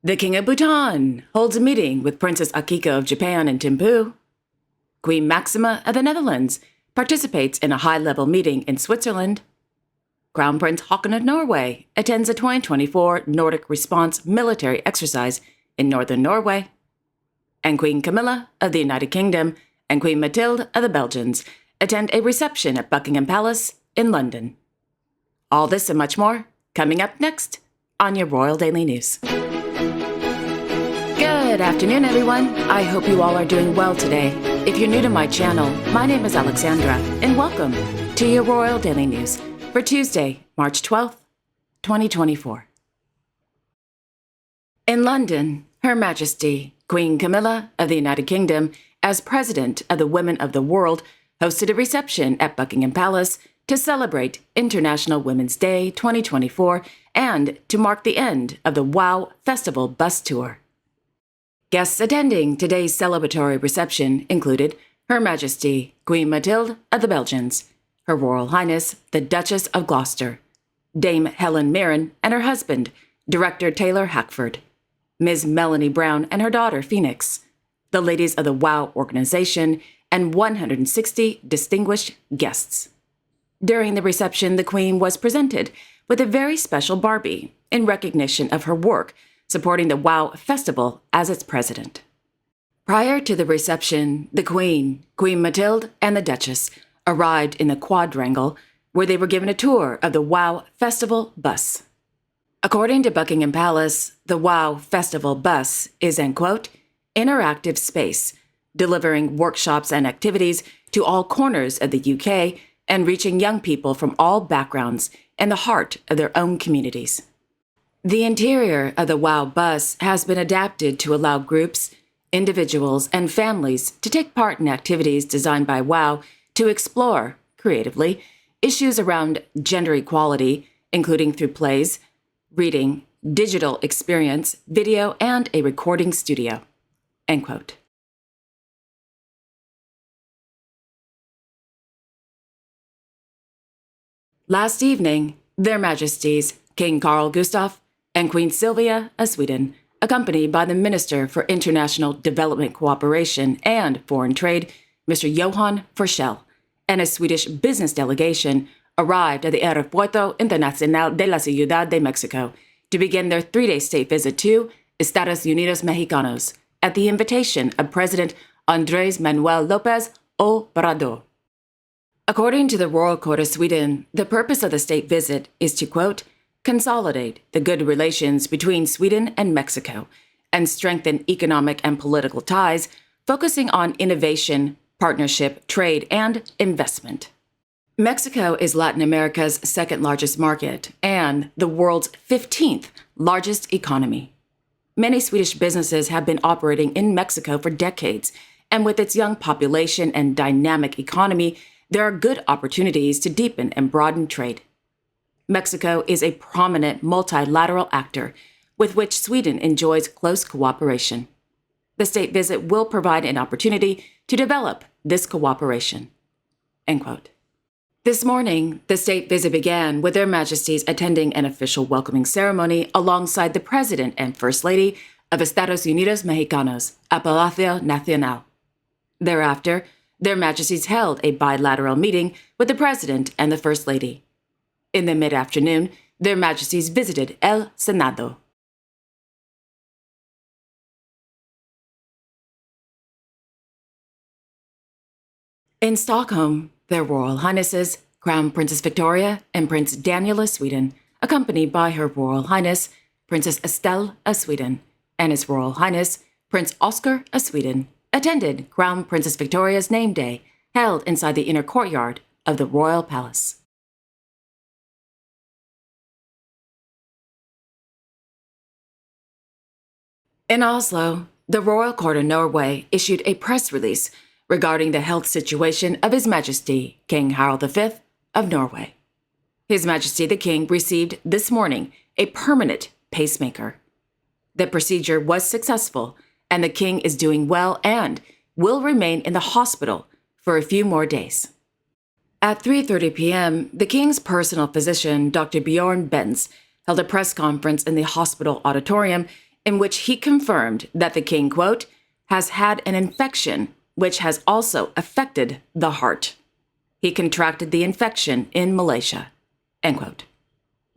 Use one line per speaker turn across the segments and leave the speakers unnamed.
The King of Bhutan holds a meeting with Princess Akiko of Japan in Thimphu. Queen Maxima of the Netherlands participates in a high-level meeting in Switzerland. Crown Prince Haakon of Norway attends a 2024 Nordic Response military exercise in northern Norway. And Queen Camilla of the United Kingdom and Queen Mathilde of the Belgians attend a reception at Buckingham Palace in London. All this and much more coming up next on your Royal Daily News. Good afternoon, everyone. I hope you all are doing well today. If you're new to my channel, my name is Alexandra, and welcome to your Royal Daily News for Tuesday, March 12th, 2024. In London, Her Majesty Queen Camilla of the United Kingdom, as President of the Women of the World, hosted a reception at Buckingham Palace to celebrate International Women's Day 2024 and to mark the end of the WOW Festival bus tour. Guests attending today's celebratory reception included Her Majesty Queen Mathilde of the Belgians, Her Royal Highness the Duchess of Gloucester, Dame Helen Mirren and her husband, Director Taylor Hackford, Ms. Melanie Brown and her daughter Phoenix, the ladies of the WOW organization, and 160 distinguished guests. During the reception, the Queen was presented with a very special Barbie in recognition of her work supporting the WOW Festival as its president. Prior to the reception, the Queen Mathilde, and the Duchess arrived in the quadrangle where they were given a tour of the WOW Festival bus. According to Buckingham Palace, the WOW Festival bus is an, quote, interactive space, delivering workshops and activities to all corners of the UK and reaching young people from all backgrounds and the heart of their own communities. The interior of the WOW bus has been adapted to allow groups, individuals, and families to take part in activities designed by WOW to explore, creatively, issues around gender equality, including through plays, reading, digital experience, video, and a recording studio. End quote. Last evening, Their Majesties King Carl Gustaf and Queen Sylvia of Sweden, accompanied by the Minister for International Development Cooperation and Foreign Trade, Mr. Johan Forssell, and a Swedish business delegation, arrived at the Aeropuerto Internacional de la Ciudad de Mexico to begin their three-day state visit to Estados Unidos Mexicanos at the invitation of President Andrés Manuel López Obrador. According to the Royal Court of Sweden, the purpose of the state visit is to, quote, consolidate the good relations between Sweden and Mexico and strengthen economic and political ties, focusing on innovation, partnership, trade, and investment. Mexico is Latin America's second-largest market and the world's 15th largest economy. Many Swedish businesses have been operating in Mexico for decades, and with its young population and dynamic economy, there are good opportunities to deepen and broaden trade. Mexico is a prominent multilateral actor with which Sweden enjoys close cooperation. The state visit will provide an opportunity to develop this cooperation. End quote. This morning, the state visit began with Their Majesties attending an official welcoming ceremony alongside the President and First Lady of Estados Unidos Mexicanos at Palacio Nacional. Thereafter, Their Majesties held a bilateral meeting with the President and the First Lady. In the mid-afternoon, Their Majesties visited El Senado. In Stockholm, Their Royal Highnesses, Crown Princess Victoria and Prince Daniel of Sweden, accompanied by Her Royal Highness, Princess Estelle of Sweden, and His Royal Highness, Prince Oscar of Sweden, attended Crown Princess Victoria's name day, held inside the inner courtyard of the Royal Palace. In Oslo, the Royal Court of Norway issued a press release regarding the health situation of His Majesty King Harald V of Norway. His Majesty the King received this morning a permanent pacemaker. The procedure was successful, and the King is doing well and will remain in the hospital for a few more days. At 3:30 p.m., the King's personal physician, Dr. Bjorn Benz, held a press conference in the hospital auditorium in which he confirmed that the king, quote, has had an infection which has also affected the heart. He contracted the infection in Malaysia, end quote.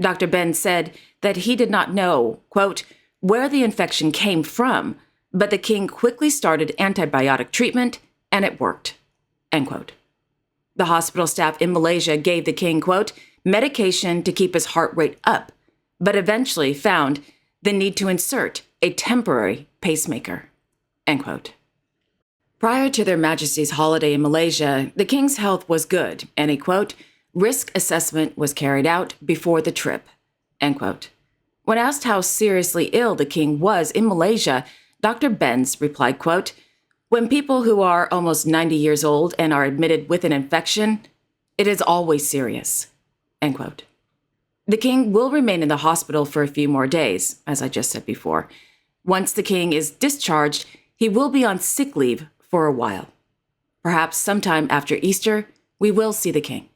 Dr. Ben said that he did not know, quote, where the infection came from, but the king quickly started antibiotic treatment and it worked, end quote. The hospital staff in Malaysia gave the king, quote, medication to keep his heart rate up, but eventually found the need to insert a temporary pacemaker, end quote. Prior to Their Majesty's holiday in Malaysia, the king's health was good, and a, quote, risk assessment was carried out before the trip, end quote. When asked how seriously ill the king was in Malaysia, Dr. Benz replied, quote, when people who are almost 90 years old and are admitted with an infection, it is always serious, end quote. The king will remain in the hospital for a few more days, as I just said before. Once the king is discharged, he will be on sick leave for a while. Perhaps sometime after Easter, we will see the king.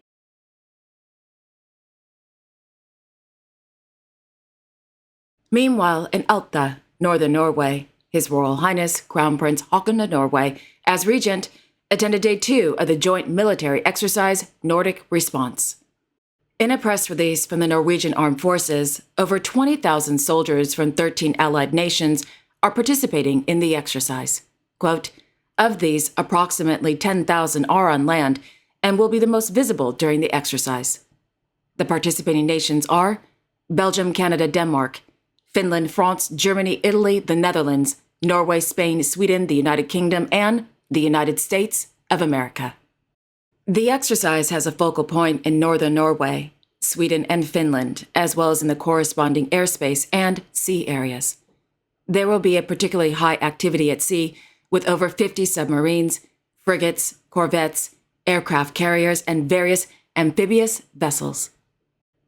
Meanwhile, in Alta, northern Norway, His Royal Highness Crown Prince Haakon of Norway, as regent, attended Day 2 of the joint military exercise Nordic Response. In a press release from the Norwegian Armed Forces, over 20,000 soldiers from 13 allied nations are participating in the exercise. Quote, of these, approximately 10,000 are on land and will be the most visible during the exercise. The participating nations are Belgium, Canada, Denmark, Finland, France, Germany, Italy, the Netherlands, Norway, Spain, Sweden, the United Kingdom, and the United States of America. The exercise has a focal point in northern Norway, Sweden, and Finland, as well as in the corresponding airspace and sea areas. There will be a particularly high activity at sea with over 50 submarines, frigates, corvettes, aircraft carriers, and various amphibious vessels.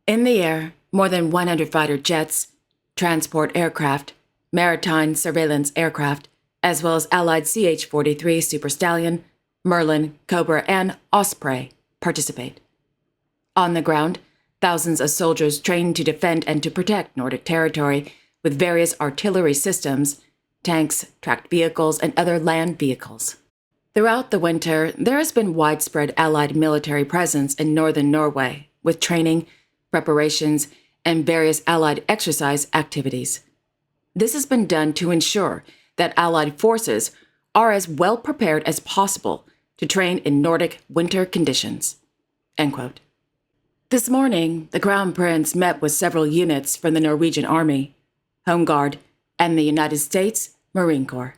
In the air, more than 100 fighter jets, transport aircraft, maritime surveillance aircraft, as well as Allied CH-43 Super Stallion, Merlin, Cobra, and Osprey participate. On the ground, thousands of soldiers trained to defend and to protect Nordic territory with various artillery systems, tanks, tracked vehicles, and other land vehicles. Throughout the winter, there has been widespread Allied military presence in northern Norway, with training, preparations, and various Allied exercise activities. This has been done to ensure that Allied forces are as well prepared as possible to train in Nordic winter conditions, end quote. This morning, the Crown Prince met with several units from the Norwegian Army, Home Guard, and the United States Marine Corps.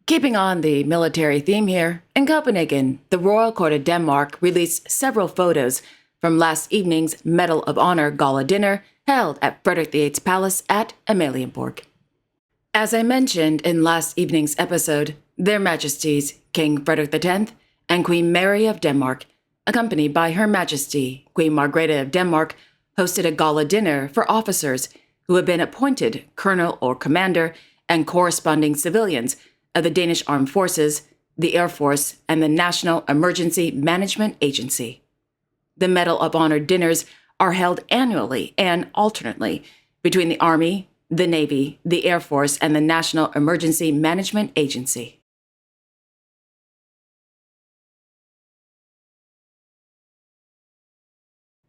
Keeping on the military theme here, in Copenhagen, the Royal Court of Denmark released several photos from last evening's Medal of Honor gala dinner held at Frederik VIII's palace at Amalienborg. As I mentioned in last evening's episode, Their Majesties King Frederik X and Queen Mary of Denmark, accompanied by Her Majesty Queen Margrethe of Denmark, hosted a gala dinner for officers who have been appointed colonel or commander and corresponding civilians of the Danish Armed Forces, the Air Force, and the National Emergency Management Agency. The Medal of Honor dinners are held annually and alternately between the Army, the Navy, the Air Force, and the National Emergency Management Agency.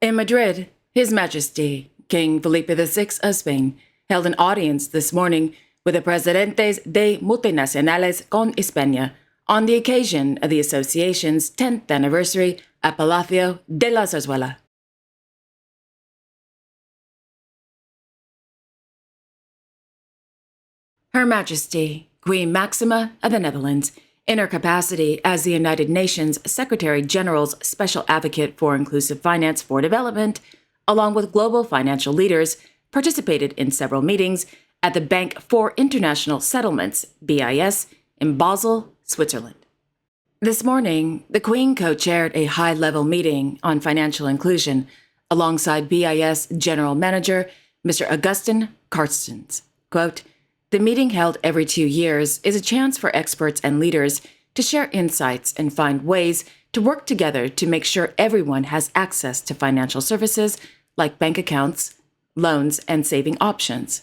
In Madrid, His Majesty King Felipe VI of Spain held an audience this morning with the Presidentes de Multinacionales con España on the occasion of the association's 10th anniversary at Palacio de la Zarzuela. Her Majesty Queen Maxima of the Netherlands, in her capacity as the United Nations Secretary-General's Special Advocate for Inclusive Finance for Development, along with global financial leaders, participated in several meetings at the Bank for International Settlements, BIS, in Basel, Switzerland. This morning, the Queen co-chaired a high-level meeting on financial inclusion alongside BIS General Manager Mr. Augustin Carstens. Quote, the meeting held every 2 years is a chance for experts and leaders to share insights and find ways to work together to make sure everyone has access to financial services like bank accounts, loans, and saving options.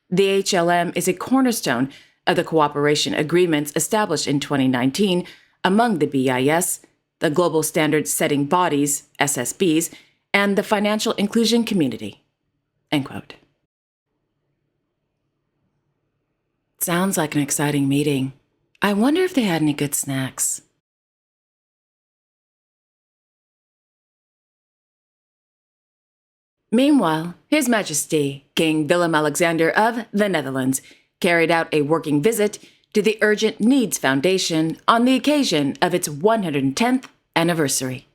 The HLM is a cornerstone of the cooperation agreements established in 2019 among the BIS, the Global Standard Setting Bodies, SSBs, and the financial inclusion community. End quote. Sounds like an exciting meeting. I wonder if they had any good snacks. Meanwhile, His Majesty King Willem-Alexander of the Netherlands carried out a working visit to the Urgent Needs Foundation on the occasion of its 110th anniversary.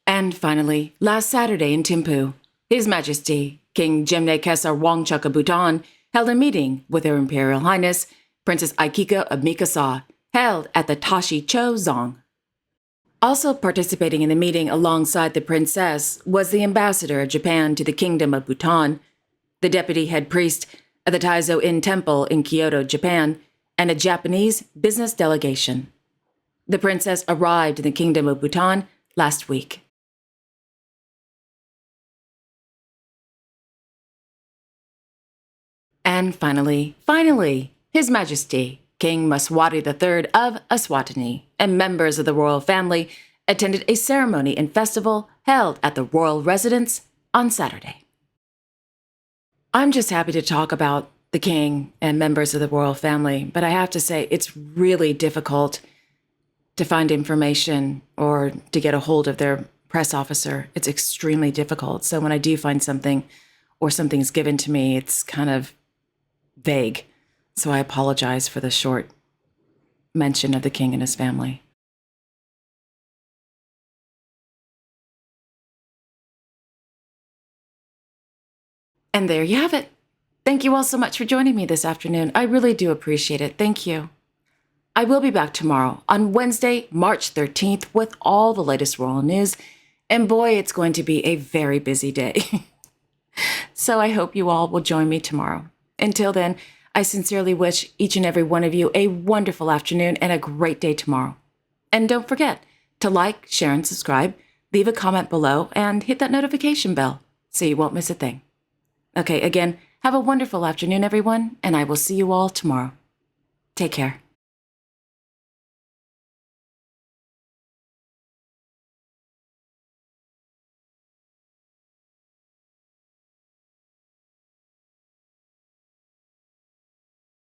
And finally, last Saturday in Thimphu, His Majesty King Jimne Kesa Wangchuk of Bhutan held a meeting with Her Imperial Highness Princess Aikiko of Mikasa, held at the Tashi Cho Zong. Also participating in the meeting alongside the princess was the ambassador of Japan to the Kingdom of Bhutan, the deputy head priest of the Taizo-In Temple in Kyoto, Japan, and a Japanese business delegation. The princess arrived in the Kingdom of Bhutan last week. And finally, His Majesty King Maswati III of Eswatini and members of the royal family attended a ceremony and festival held at the royal residence on Saturday. I'm just happy to talk about the king and members of the royal family, but I have to say it's really difficult to find information or to get a hold of their press officer. It's extremely difficult. So when I do find something or something's given to me, it's kind of vague. So I apologize for the short mention of the king and his family. And there you have it. Thank you all so much for joining me this afternoon. I really do appreciate it. Thank you. I will be back tomorrow on Wednesday, March 13th with all the latest royal news. And boy, it's going to be a very busy day. So I hope you all will join me tomorrow. Until then, I sincerely wish each and every one of you a wonderful afternoon and a great day tomorrow. And don't forget to like, share, and subscribe, leave a comment below, and hit that notification bell so you won't miss a thing. Okay, again, have a wonderful afternoon, everyone, and I will see you all tomorrow. Take care.